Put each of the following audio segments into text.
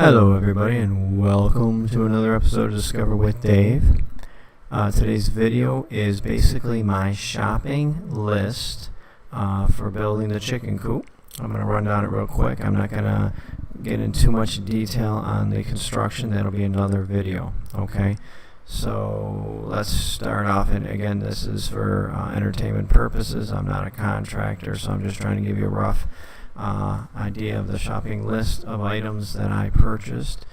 Hello, everybody, and welcome to another episode of Discover with Dave. Today's video is basically my shopping list for building the chicken coop. I'm going to run down it real quick. I'm not going to get into too much detail on the construction. That'll be another video, okay? So let's start off, and again, this is for entertainment purposes. I'm not a contractor, so I'm just trying to give you a rough idea of the shopping list of items that I purchased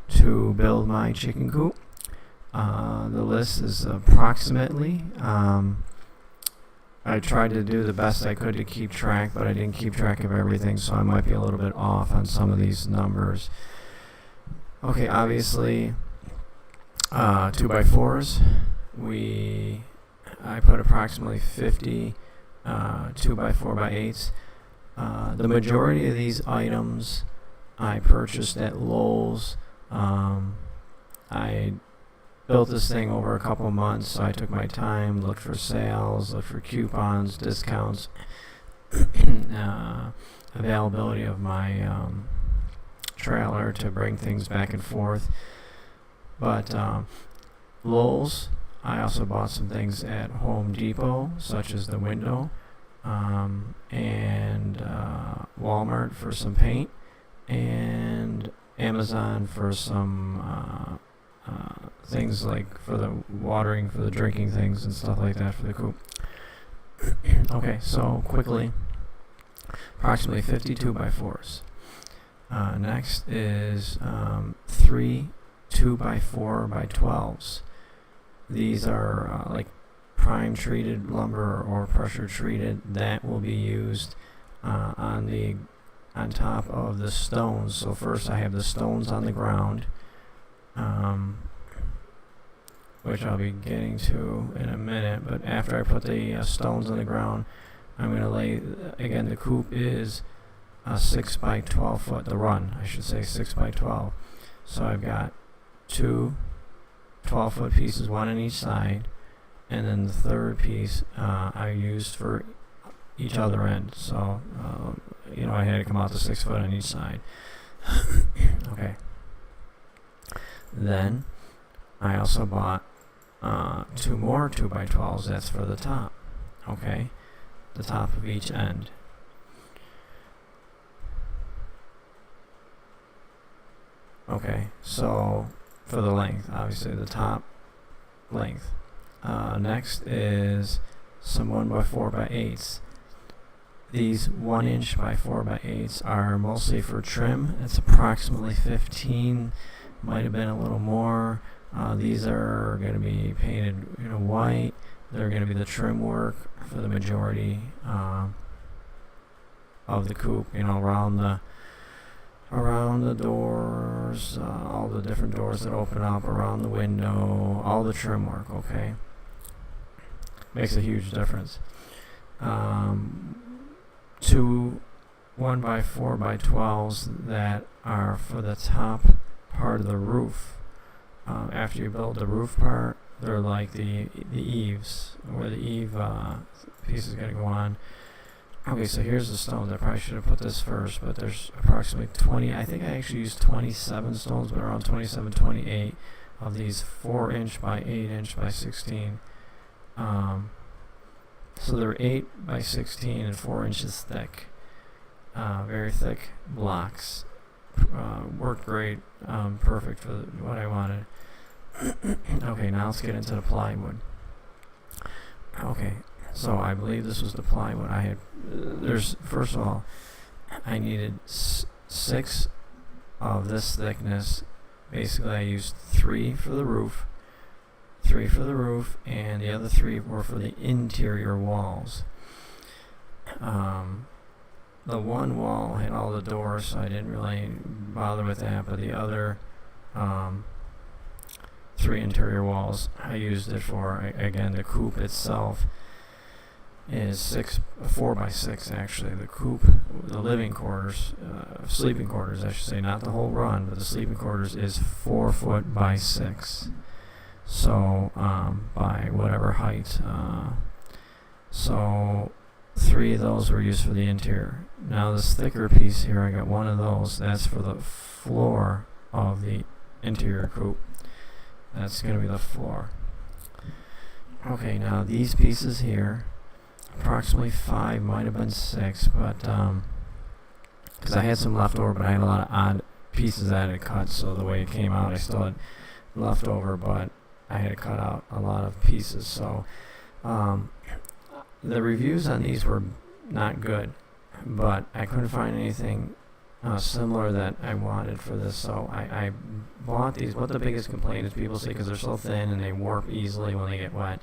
to build my chicken coop. The list is approximately, I tried to do the best I could to keep track, but I didn't keep track of everything, so I might be a little bit off on some of these numbers. Okay, obviously 2x4s, I put approximately 50 2x4x8s. The majority of these items I purchased at Lowe's. I built this thing over a couple months, so I took my time, looked for sales, looked for coupons, discounts, availability of my trailer to bring things back and forth. But Lowe's, I also bought some things at Home Depot, such as the window, and Walmart for some paint, and Amazon for some things like for the watering, for the drinking things and stuff like that for the coop. Okay, so quickly, approximately 52 by 4s. Next is 3 2x4 by 12s. These are like prime treated lumber or pressure treated that will be used on top of the stones. So first I have the stones on the ground, which I'll be getting to in a minute. But after I put the stones on the ground, I'm going to lay, again, the coop is a 6 by 12 foot, the run I should say 6 by 12. So I've got two 12-foot pieces, one on each side, and then the third piece I used for each other end. So I had to come out to 6 foot on each side. Okay. Then I also bought 2 more 2x12s. That's for the top. Okay, the top of each end. Okay, so for the length, obviously the top length. Next is some 1x4x8s. These 1 inch by 4x8s are mostly for trim. It's approximately 15, might have been a little more. These are going to be painted white. They're going to be the trim work for the majority of the coop, around the doors, all the different doors that open up, around the window, all the trim work, okay? Makes a huge difference. 2 1x4x12s that are for the top part of the roof. After you build the roof part, they're like the eaves, where the eave piece is going to go on. Okay, so here's the stones. I probably should have put this first, but there's approximately 20. I think I actually used 27 stones, but around 27, 28 of these 4 inch by 8 inch by 16. So they're 8 by 16 and 4 inches thick. Very thick blocks. Worked great. Perfect for what I wanted. Okay, now let's get into the plywood. Okay, so I believe this was the plywood. First of all, I needed 6 of this thickness. Basically, I used 3 for the roof, and the other 3 were for the interior walls. The one wall had all the doors, so I didn't really bother with that, but the other 3 interior walls I used it for. Again, the coop itself is 4 by 6 actually. The coop, the living quarters, sleeping quarters I should say, not the whole run, but the sleeping quarters is 4 foot by 6. So by whatever height. So 3 of those were used for the interior. Now this thicker piece here, I got one of those. That's for the floor of the interior coop. That's going to be the floor. Okay, now these pieces here, approximately 5, might have been 6, but because I had some left over, but I had a lot of odd pieces that I had cut, so the way it came out, I still had left over, but I had to cut out a lot of pieces. So the reviews on these were not good, but I couldn't find anything similar that I wanted for this, so I bought these. What the biggest complaint is people say because they're so thin and they warp easily when they get wet.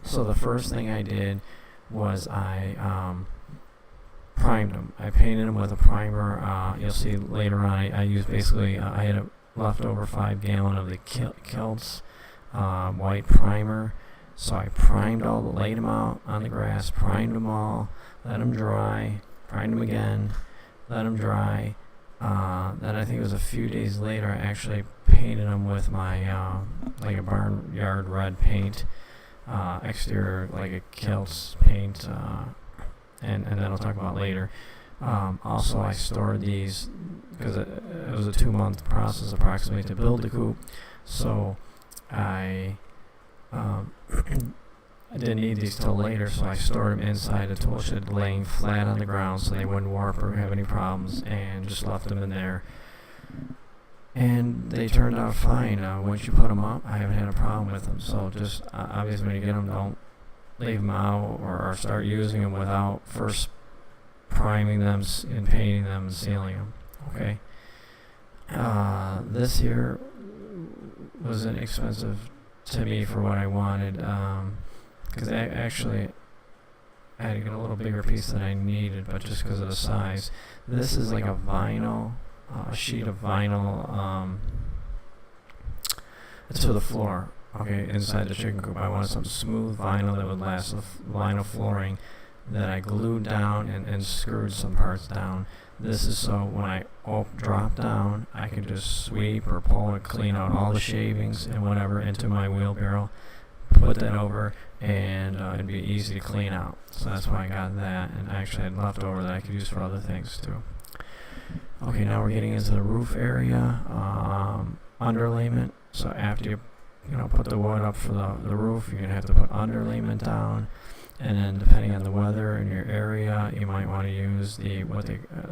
So the first thing I did was I primed them. I painted them with a primer. You'll see later on I used basically I had a leftover 5-gallon of the Kilt's white primer. So I primed laid them out on the grass, primed them all, let them dry, primed them again, let them dry. Then I think it was a few days later I actually painted them with my like a barnyard red paint, exterior like a Kilt's paint, and then I'll talk about later. Also, I stored these because it was a 2-month process approximately to build the coop, so I didn't need these till later, so I stored them inside a tool shed laying flat on the ground so they wouldn't warp or have any problems, and just left them in there. And they turned out fine. Once you put them up, I haven't had a problem with them. So just obviously when you get them, don't leave them out or start using them without first priming them and painting them and sealing them. Okay. This here was inexpensive to me for what I wanted, because actually I had to get a little bigger piece than I needed, but just because of the size. This is like a vinyl, a sheet of vinyl. It's for the floor. Okay, inside the chicken coop, I wanted some smooth vinyl that would last. Vinyl flooring that I glued down and screwed some parts down. This is so when I drop down, I can just sweep or pull and clean out all the shavings and whatever into my wheelbarrow, put that over, and it'd be easy to clean out. So that's why I got that, and I actually had leftover that I could use for other things too. Okay, now we're getting into the roof area, underlayment. So after you put the wood up for the roof, you're gonna have to put underlayment down. And then depending on the weather in your area, you might want to use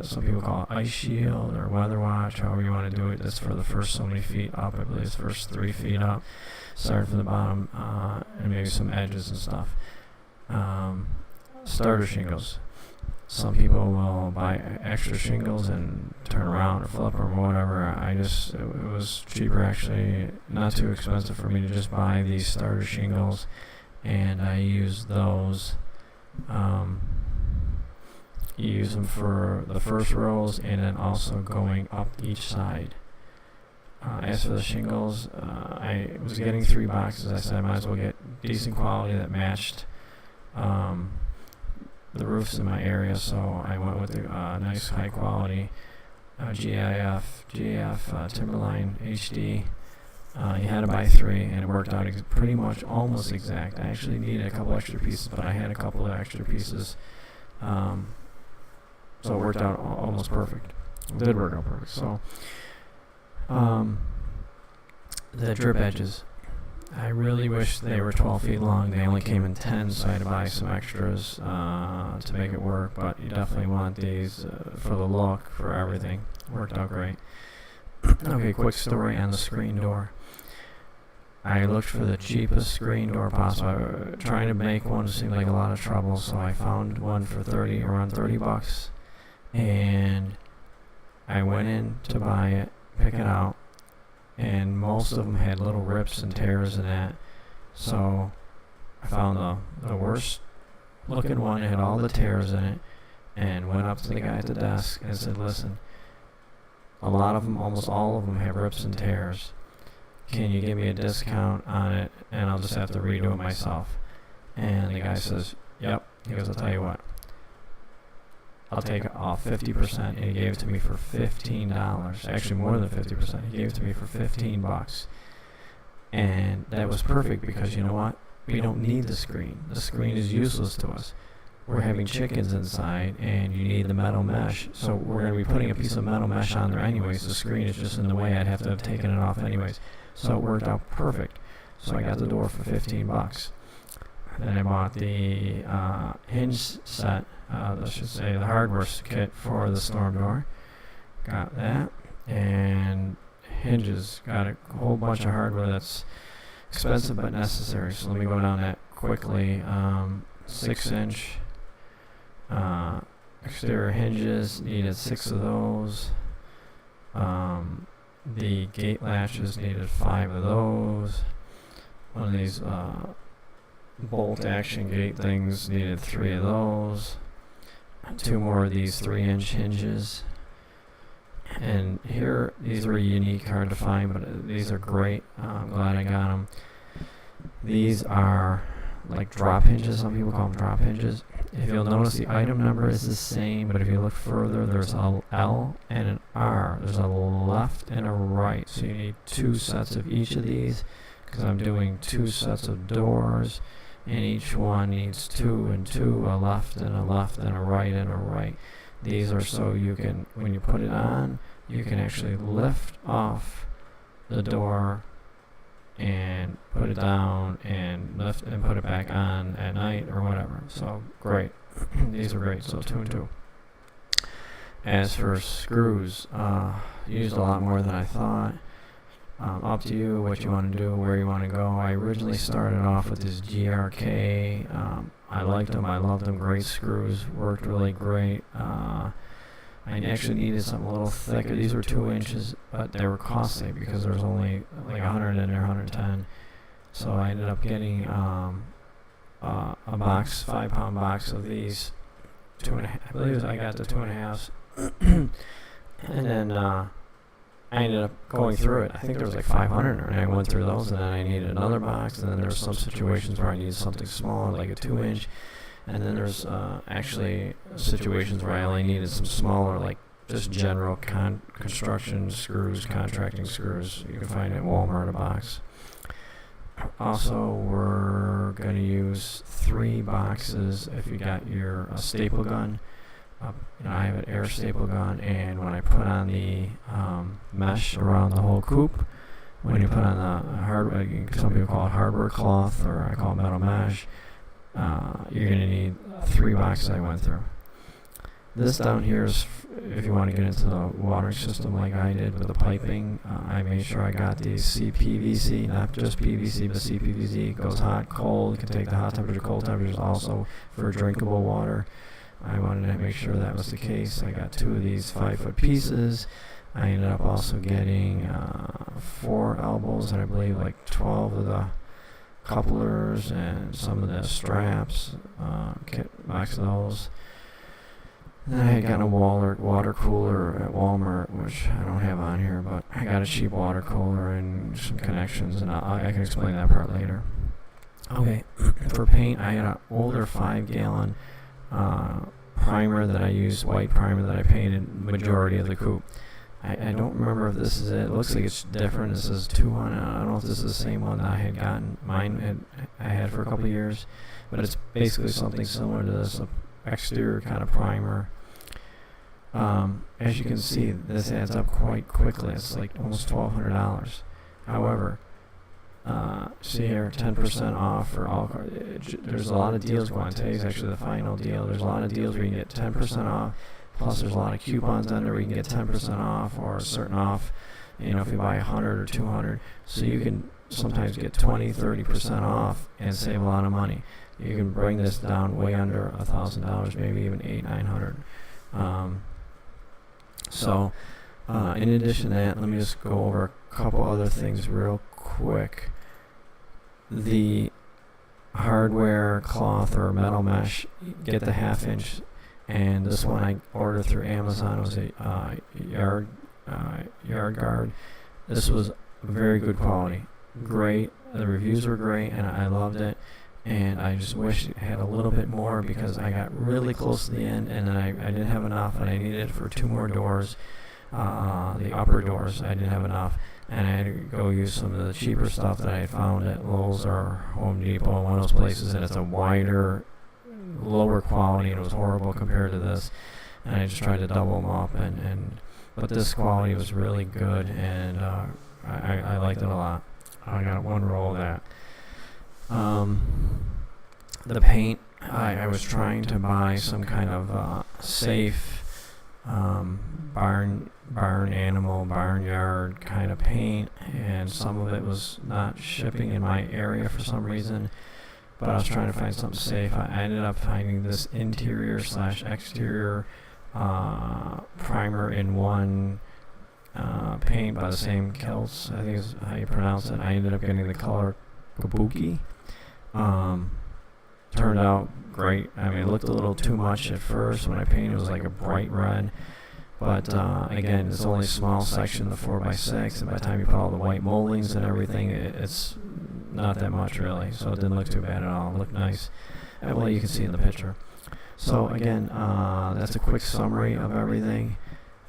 some people call it ice shield or weather watch, however you want to do it. That's for the first so many feet up, I believe it's first 3 feet up, starting from the bottom, and maybe some edges and stuff. Starter shingles. Some people will buy extra shingles and turn around or flip them or whatever. It was cheaper actually, not too expensive for me to just buy these starter shingles. And I use those. You use them for the first rows and then also going up each side. As for the shingles, I was getting 3 boxes. I said I might as well get decent quality that matched the roofs in my area, so I went with the nice high quality GAF Timberline HD. You had to buy 3, and it worked out pretty much almost exact. I actually needed a couple extra pieces, but I had a couple of extra pieces, so it worked out almost perfect. It did work out perfect. So the drip edges, I really wish they were 12 feet long. They only came in 10, so I had to buy some extras to make it work, but you definitely want these for the look, for everything. Worked out great. Okay, quick story on the screen door. I looked for the cheapest screen door possible. Trying to make one seemed like a lot of trouble, so I found one for around 30 bucks, and I went in to buy it, pick it out, and most of them had little rips and tears in that. So I found the worst looking one. It had all the tears in it, and went up to the guy at the desk and said, "Listen, a lot of them, almost all of them, have rips and tears. Can you give me a discount on it, and I'll just have to redo it myself?" And the guy says, "Yep." He goes, "I'll tell you what, I'll take off 50%, and he gave it to me for $15. Actually, more than 50%. He gave it to me for 15 bucks. And that was perfect because you know what? We don't need the screen. The screen is useless to us. we're having chickens inside and you need the metal mesh, so we're going to be putting a piece of metal mesh on there anyways. The screen is just in the way. I'd have to have taken it off anyways. So it worked out perfect. So I got the door for $15. Then I bought the hinge set, I should say the hardware kit for the storm door. Got that. And hinges. Got a whole bunch of hardware that's expensive but necessary. So let me go down that quickly. 6-inch exterior hinges, needed 6 of those. The gate latches, needed 5 of those. One of these bolt action gate things, needed 3 of those. 2 more of these 3-inch hinges. And here, these are unique, hard to find, but these are great. I'm glad I got them. These are like drop hinges. Some people call them drop hinges. If you'll notice, the item number is the same, but if you look further, there's a L and an R. There's a left and a right. So you need 2 sets of each of these, because I'm doing 2 sets of doors, and each one needs 2 and 2, a left and a left and a right and a right. These are so you can, when you put it on, you can actually lift off the door and put it down and lift and put it back on at night or whatever. So great. These are great. So 2 and 2. As for screws, used a lot more than I thought. Up to you what you want to do, where you want to go. I originally started off with this GRK. I liked them. I loved them. Great screws. Worked really great. I actually needed something a little thicker. These were 2 inches, but they were costly because there was only like 100 in there, 110. So I ended up getting a box, 5-pound box of these. 2.5. I believe I got the 2.5s. And then I ended up going through it. I think there was like 500, and I went through those, and then I needed another box, and then there were some situations where I needed something smaller, like a 2-inch. And then there's actually situations where I only needed some smaller, like just general construction screws, contracting screws. You can find at Walmart a box. Also, we're going to use 3 boxes if you got your staple gun. I have an air staple gun, and when I put on the mesh around the whole coop, when you put on the hardware, some people call it hardware cloth, or I call it metal mesh, you're going to need 3 boxes I went through. This down here is if you want to get into the water system like I did with the piping. I made sure I got the CPVC, not just PVC, but CPVC. It goes hot, cold. You can take the hot temperature, cold temperatures also for drinkable water. I wanted to make sure that was the case. I got 2 of these 5-foot pieces. I ended up also getting 4 elbows, and I believe like 12 of the couplers and some of the straps, kit box of those. Then I got a water cooler at Walmart, which I don't have on here, but I got a cheap water cooler and some connections, and I can explain that part later. Okay, for paint, I had an older 5-gallon primer that I used, white primer that I painted majority of the coop. I don't remember if this is it. It looks like it's different. This is 200. I don't know if this is the same one that I had gotten. I had for a couple of years, but it's basically something similar to this exterior kind of primer. As you can see, this adds up quite quickly. It's like almost $1,200. However, see here, 10% off for all cars. There's a lot of deals going on. Today's actually the final deal. There's a lot of deals where you can get 10% off. Plus, there's a lot of coupons under where you can get 10% off or a certain off, if you buy 100 or 200. So you can sometimes get 20, 30% off and save a lot of money. You can bring this down way under $1,000, maybe even $800, $900. In addition to that, let me just go over a couple other things real quick. The hardware cloth or metal mesh, get the 1/2-inch. And this one I ordered through Amazon. It was a yard guard. This was very good quality, great. The reviews were great, and I loved it. And I just wish it had a little bit more because I got really close to the end, and then I didn't have enough, and I needed it for 2 more doors, the upper doors. I didn't have enough, and I had to go use some of the cheaper stuff that I had found at Lowe's or Home Depot, one of those places, and it's a wider lower quality and it was horrible compared to this, and I just tried to double them up, but this quality was really good, and I liked it a lot. I got one roll of that. The paint, I was trying to buy some kind of safe barnyard kind of paint, and some of it was not shipping in my area for some reason, but I was trying to find something safe. I ended up finding this interior/exterior primer in one paint by the same Celts, I think is how you pronounce it. I ended up getting the color Kabuki. Turned out great. I mean, it looked a little too much at first. When I painted, it was like a bright red. But again, it's only a small section, the 4x6, and by the time you put all the white moldings and everything, it's not that much really. So it didn't look too bad at all. It looked nice. Well, you can see in the picture. So again, that's a quick summary of everything.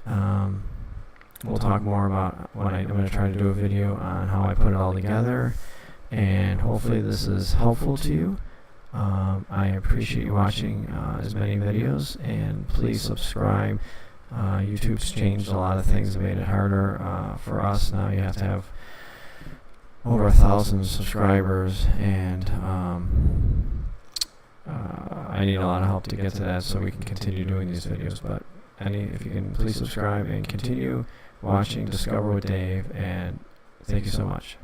We'll talk more about when I'm going to try to do a video on how I put it all together, and hopefully this is helpful to you. I appreciate you watching as many videos, and please subscribe. YouTube's changed a lot of things and made it harder for us. Now you have to have over 1,000 subscribers, and I need a lot of help to get to that so we can continue doing these videos. But if you can, please subscribe and continue watching Discover with Dave, and thank you so much.